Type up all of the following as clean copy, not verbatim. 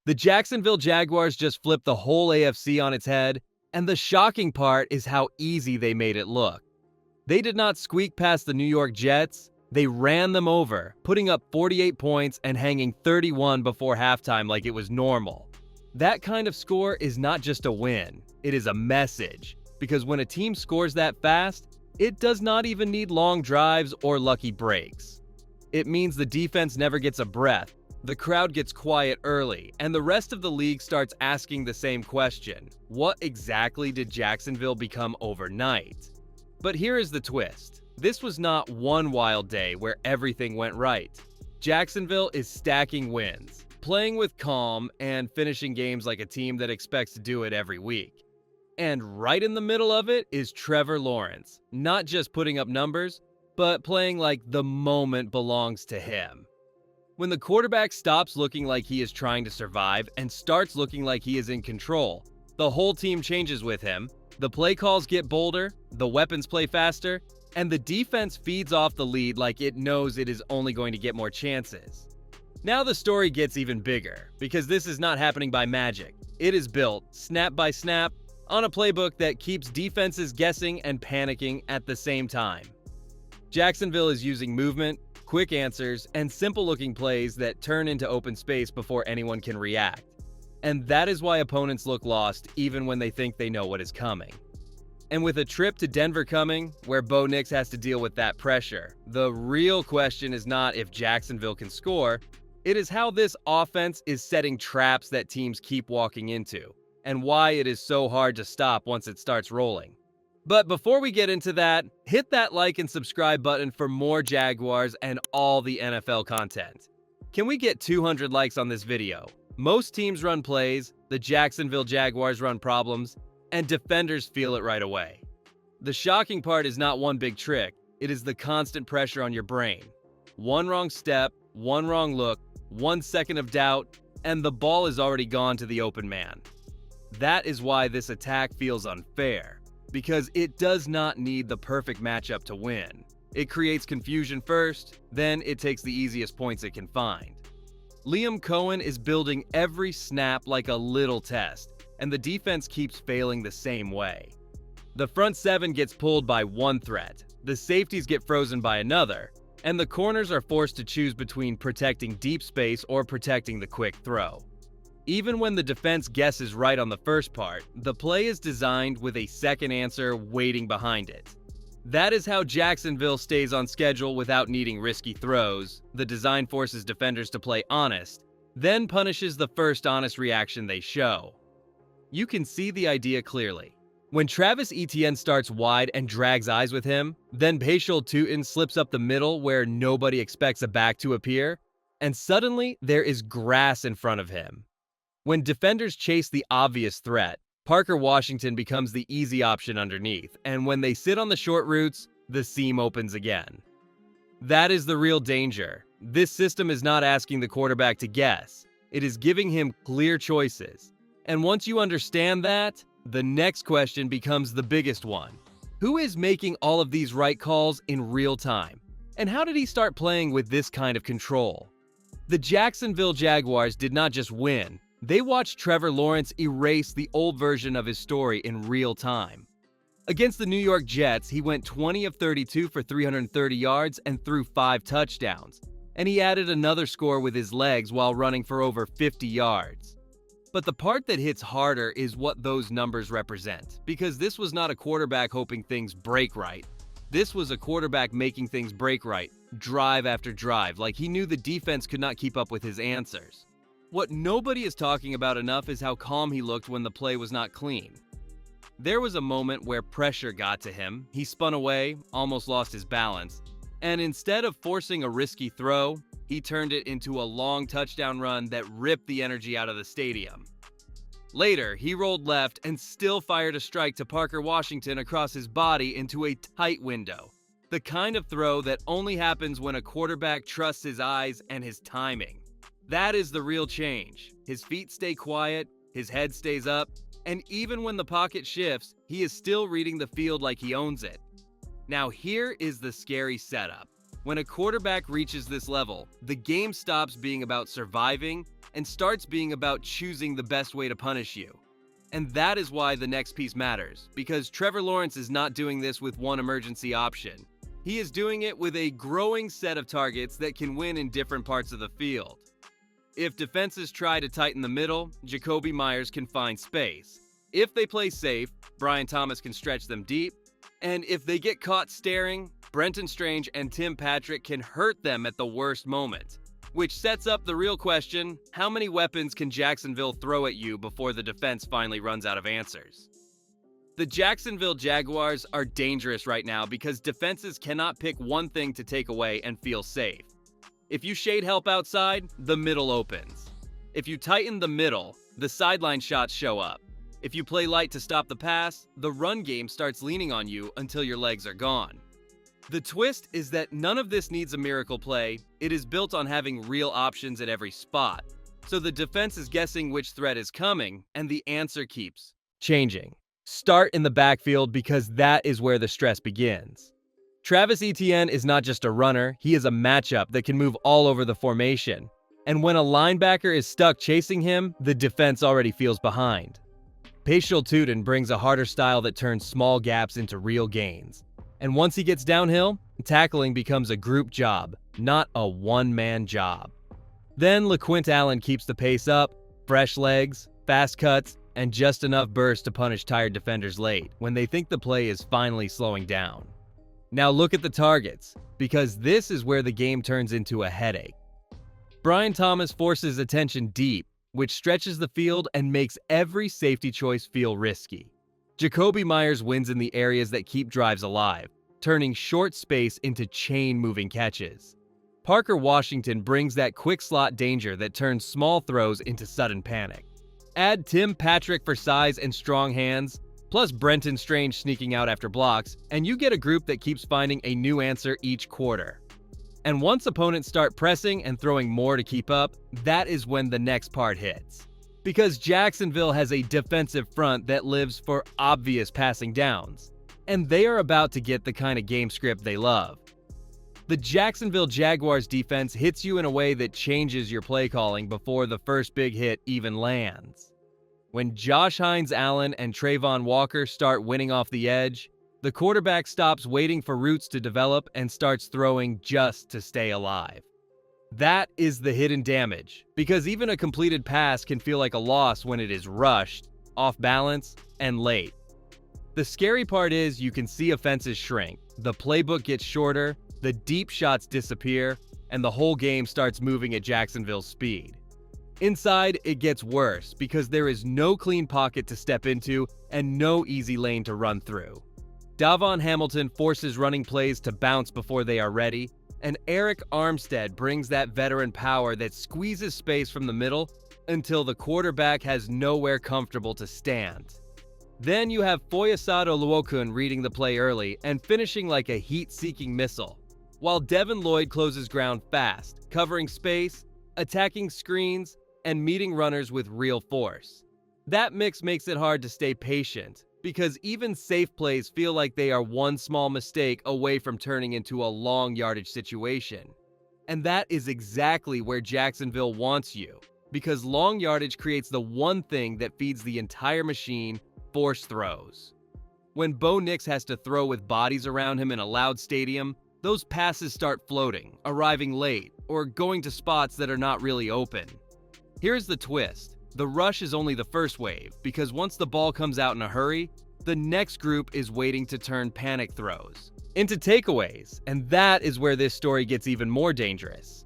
The Jacksonville Jaguars just flipped the whole AFC on its head, and the shocking part is how easy they made it look. They did not squeak past the New York Jets, they ran them over, putting up 48 points and hanging 31 before halftime like it was normal. That kind of score is not just a win, it is a message, because when a team scores that fast, it does not even need long drives or lucky breaks. It means the defense never gets a breath, the crowd gets quiet early, and the rest of the league starts asking the same question: what exactly did Jacksonville become overnight? But here is the twist. This was not one wild day where everything went right. Jacksonville is stacking wins, playing with calm, and finishing games like a team that expects to do it every week. And right in the middle of it is Trevor Lawrence, not just putting up numbers, but playing like the moment belongs to him. When the quarterback stops looking like he is trying to survive and starts looking like he is in control, the whole team changes with him, the play calls get bolder, the weapons play faster, and the defense feeds off the lead like it knows it is only going to get more chances. Now the story gets even bigger, because this is not happening by magic. It is built, snap by snap, on a playbook that keeps defenses guessing and panicking at the same time. Jacksonville is using movement, quick answers, and simple-looking plays that turn into open space before anyone can react. And that is why opponents look lost even when they think they know what is coming. And with a trip to Denver coming, where Bo Nix has to deal with that pressure, the real question is not if Jacksonville can score, it is how this offense is setting traps that teams keep walking into, and why it is so hard to stop once it starts rolling. But before we get into that, hit that like and subscribe button for more Jaguars and all the NFL content. Can we get 200 likes on this video? Most teams run plays, the Jacksonville Jaguars run problems, and defenders feel it right away. The shocking part is not one big trick, it is the constant pressure on your brain. One wrong step, one wrong look, 1 second of doubt, and the ball is already gone to the open man. That is why this attack feels unfair, because it does not need the perfect matchup to win. It creates confusion first, then it takes the easiest points it can find. Liam Cohen is building every snap like a little test, and the defense keeps failing the same way. The front seven gets pulled by one threat, the safeties get frozen by another, and the corners are forced to choose between protecting deep space or protecting the quick throw. Even when the defense guesses right on the first part, the play is designed with a second answer waiting behind it. That is how Jacksonville stays on schedule without needing risky throws. The design forces defenders to play honest, then punishes the first honest reaction they show. You can see the idea clearly. When Travis Etienne starts wide and drags eyes with him, then Paschal Tutin slips up the middle where nobody expects a back to appear, and suddenly there is grass in front of him. When defenders chase the obvious threat, Parker Washington becomes the easy option underneath, and when they sit on the short routes, the seam opens again. That is the real danger. This system is not asking the quarterback to guess. It is giving him clear choices. And once you understand that, the next question becomes the biggest one. Who is making all of these right calls in real time? And how did he start playing with this kind of control? The Jacksonville Jaguars did not just win. They watched Trevor Lawrence erase the old version of his story in real time. Against the New York Jets, he went 20 of 32 for 330 yards and threw 5 touchdowns. And he added another score with his legs while running for over 50 yards. But the part that hits harder is what those numbers represent, because this was not a quarterback hoping things break right. This was a quarterback making things break right, drive after drive, like he knew the defense could not keep up with his answers. What nobody is talking about enough is how calm he looked when the play was not clean. There was a moment where pressure got to him, he spun away, almost lost his balance, and instead of forcing a risky throw, he turned it into a long touchdown run that ripped the energy out of the stadium. Later, he rolled left and still fired a strike to Parker Washington across his body into a tight window. The kind of throw that only happens when a quarterback trusts his eyes and his timing. That is the real change. His feet stay quiet, his head stays up, and even when the pocket shifts, he is still reading the field like he owns it. Now here is the scary setup. When a quarterback reaches this level, the game stops being about surviving and starts being about choosing the best way to punish you. And that is why the next piece matters, because Trevor Lawrence is not doing this with one emergency option. He is doing it with a growing set of targets that can win in different parts of the field. If defenses try to tighten the middle, Jakobi Meyers can find space. If they play safe, Brian Thomas can stretch them deep. And if they get caught staring, Brenton Strange and Tim Patrick can hurt them at the worst moment. Which sets up the real question, how many weapons can Jacksonville throw at you before the defense finally runs out of answers? The Jacksonville Jaguars are dangerous right now because defenses cannot pick one thing to take away and feel safe. If you shade help outside, the middle opens. If you tighten the middle, the sideline shots show up. If you play light to stop the pass, the run game starts leaning on you until your legs are gone. The twist is that none of this needs a miracle play. It is built on having real options at every spot. So the defense is guessing which threat is coming, and the answer keeps changing. Start in the backfield because that is where the stress begins. Travis Etienne is not just a runner, he is a matchup that can move all over the formation. And when a linebacker is stuck chasing him, the defense already feels behind. Paschal Tootin brings a harder style that turns small gaps into real gains. And once he gets downhill, tackling becomes a group job, not a one-man job. Then LaQuint Allen keeps the pace up, fresh legs, fast cuts, and just enough burst to punish tired defenders late when they think the play is finally slowing down. Now look at the targets, because this is where the game turns into a headache. Brian Thomas forces attention deep, which stretches the field and makes every safety choice feel risky. Jakobi Meyers wins in the areas that keep drives alive, turning short space into chain-moving catches. Parker Washington brings that quick slot danger that turns small throws into sudden panic. Add Tim Patrick for size and strong hands, plus Brenton Strange sneaking out after blocks, and you get a group that keeps finding a new answer each quarter. And once opponents start pressing and throwing more to keep up, that is when the next part hits. Because Jacksonville has a defensive front that lives for obvious passing downs, and they are about to get the kind of game script they love. The Jacksonville Jaguars defense hits you in a way that changes your play calling before the first big hit even lands. When Josh Hines-Allen and Trayvon Walker start winning off the edge, the quarterback stops waiting for routes to develop and starts throwing just to stay alive. That is the hidden damage, because even a completed pass can feel like a loss when it is rushed, off balance, and late. The scary part is you can see offenses shrink, the playbook gets shorter, the deep shots disappear, and the whole game starts moving at Jacksonville's speed. Inside, it gets worse because there is no clean pocket to step into and no easy lane to run through. Davon Hamilton forces running plays to bounce before they are ready, and Eric Armstead brings that veteran power that squeezes space from the middle until the quarterback has nowhere comfortable to stand. Then you have Foyesado Luokun reading the play early and finishing like a heat-seeking missile, while Devin Lloyd closes ground fast, covering space, attacking screens, and meeting runners with real force. That mix makes it hard to stay patient, because even safe plays feel like they are one small mistake away from turning into a long yardage situation. And that is exactly where Jacksonville wants you, because long yardage creates the one thing that feeds the entire machine: forced throws. When Bo Nix has to throw with bodies around him in a loud stadium, those passes start floating, arriving late, or going to spots that are not really open. Here's the twist. The rush is only the first wave, because once the ball comes out in a hurry, the next group is waiting to turn panic throws into takeaways, and that is where this story gets even more dangerous.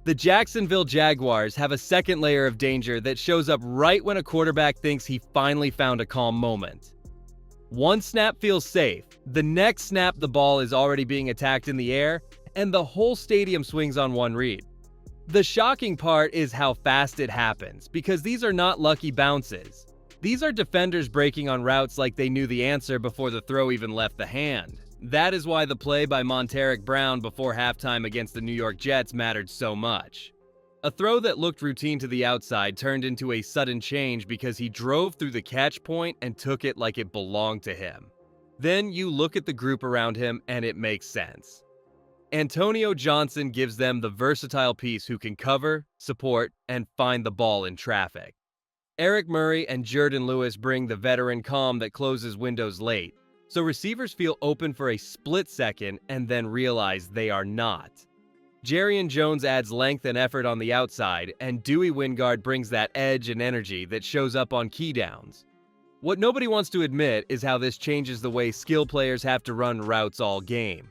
The Jacksonville Jaguars have a second layer of danger that shows up right when a quarterback thinks he finally found a calm moment. One snap feels safe, the next snap the ball is already being attacked in the air, and the whole stadium swings on one read. The shocking part is how fast it happens, because these are not lucky bounces. These are defenders breaking on routes like they knew the answer before the throw even left the hand. That is why the play by Monteric Brown before halftime against the New York Jets mattered so much. A throw that looked routine to the outside turned into a sudden change because he drove through the catch point and took it like it belonged to him. Then you look at the group around him and it makes sense. Antonio Johnson gives them the versatile piece who can cover, support, and find the ball in traffic. Eric Murray and Jordan Lewis bring the veteran calm that closes windows late, so receivers feel open for a split second and then realize they are not. Jarrian Jones adds length and effort on the outside, and Dewey Wingard brings that edge and energy that shows up on key downs. What nobody wants to admit is how this changes the way skill players have to run routes all game.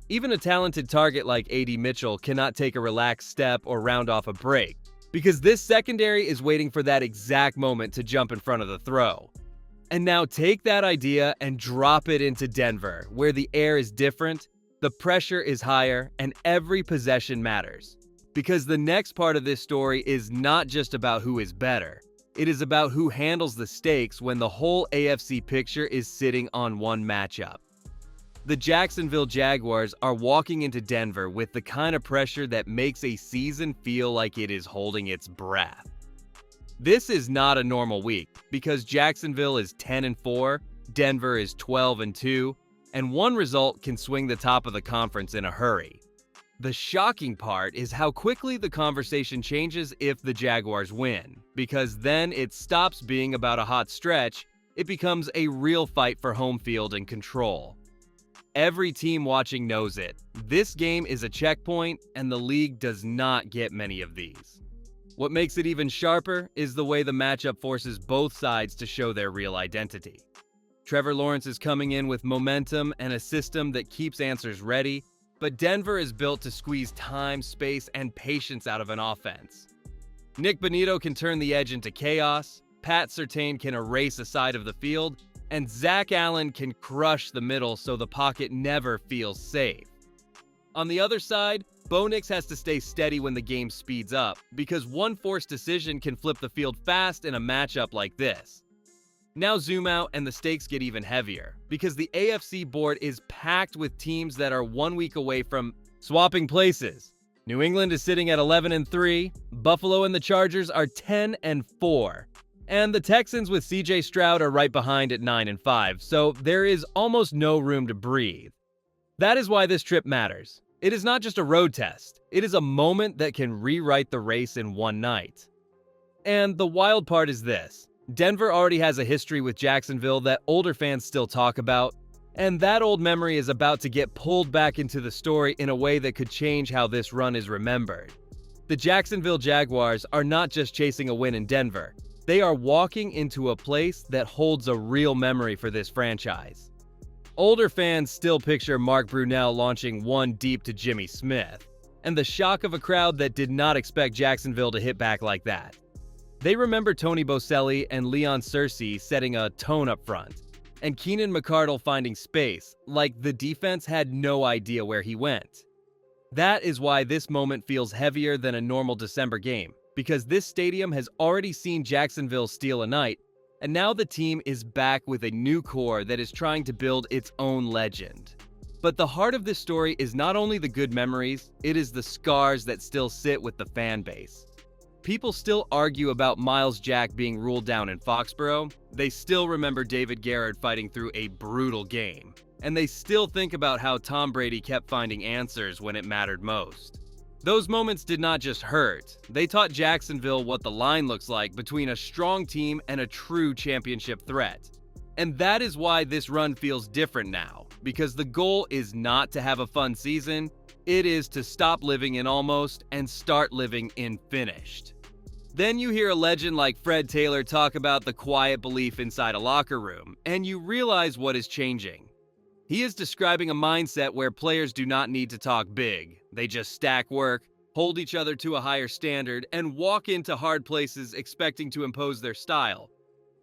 Even a talented target like A.D. Mitchell cannot take a relaxed step or round off a break, because this secondary is waiting for that exact moment to jump in front of the throw. And now take that idea and drop it into Denver, where the air is different, the pressure is higher, and every possession matters. Because the next part of this story is not just about who is better. It is about who handles the stakes when the whole AFC picture is sitting on one matchup. The Jacksonville Jaguars are walking into Denver with the kind of pressure that makes a season feel like it is holding its breath. This is not a normal week because Jacksonville is 10-4, Denver is 12-2, and one result can swing the top of the conference in a hurry. The shocking part is how quickly the conversation changes if the Jaguars win, because then it stops being about a hot stretch, it becomes a real fight for home field and control. Every team watching knows it. This game is a checkpoint, and the league does not get many of these. What makes it even sharper is the way the matchup forces both sides to show their real identity. Trevor Lawrence is coming in with momentum and a system that keeps answers ready, but Denver is built to squeeze time, space, and patience out of an offense. Nick Bonito can turn the edge into chaos, Pat Surtain can erase a side of the field, and Zach Allen can crush the middle so the pocket never feels safe. On the other side, Bo Nix has to stay steady when the game speeds up, because one forced decision can flip the field fast in a matchup like this. Now zoom out and the stakes get even heavier, because the AFC board is packed with teams that are 1 week away from swapping places. New England is sitting at 11-3, Buffalo and the Chargers are 10-4, and the Texans with CJ Stroud are right behind at 9-5, so there is almost no room to breathe. That is why this trip matters. It is not just a road test, it is a moment that can rewrite the race in one night. And the wild part is this. Denver already has a history with Jacksonville that older fans still talk about, and that old memory is about to get pulled back into the story in a way that could change how this run is remembered. The Jacksonville Jaguars are not just chasing a win in Denver, they are walking into a place that holds a real memory for this franchise. Older fans still picture Mark Brunell launching one deep to Jimmy Smith, and the shock of a crowd that did not expect Jacksonville to hit back like that. They remember Tony Boselli and Leon Searcy setting a tone up front, and Keenan McCardle finding space, like the defense had no idea where he went. That is why this moment feels heavier than a normal December game, because this stadium has already seen Jacksonville steal a night, and now the team is back with a new core that is trying to build its own legend. But the heart of this story is not only the good memories, it is the scars that still sit with the fan base. People still argue about Myles Jack being ruled down in Foxborough, they still remember David Garrett fighting through a brutal game, and they still think about how Tom Brady kept finding answers when it mattered most. Those moments did not just hurt, they taught Jacksonville what the line looks like between a strong team and a true championship threat. And that is why this run feels different now, because the goal is not to have a fun season, it is to stop living in almost and start living in finished. Then you hear a legend like Fred Taylor talk about the quiet belief inside a locker room, and you realize what is changing. He is describing a mindset where players do not need to talk big. They just stack work, hold each other to a higher standard, and walk into hard places expecting to impose their style.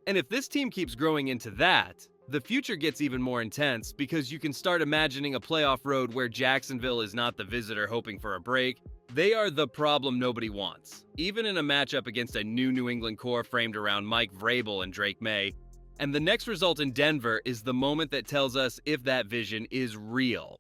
And if this team keeps growing into that, the future gets even more intense because you can start imagining a playoff road where Jacksonville is not the visitor hoping for a break. They are the problem nobody wants, even in a matchup against a new New England core framed around Mike Vrabel and Drake May. And the next result in Denver is the moment that tells us if that vision is real.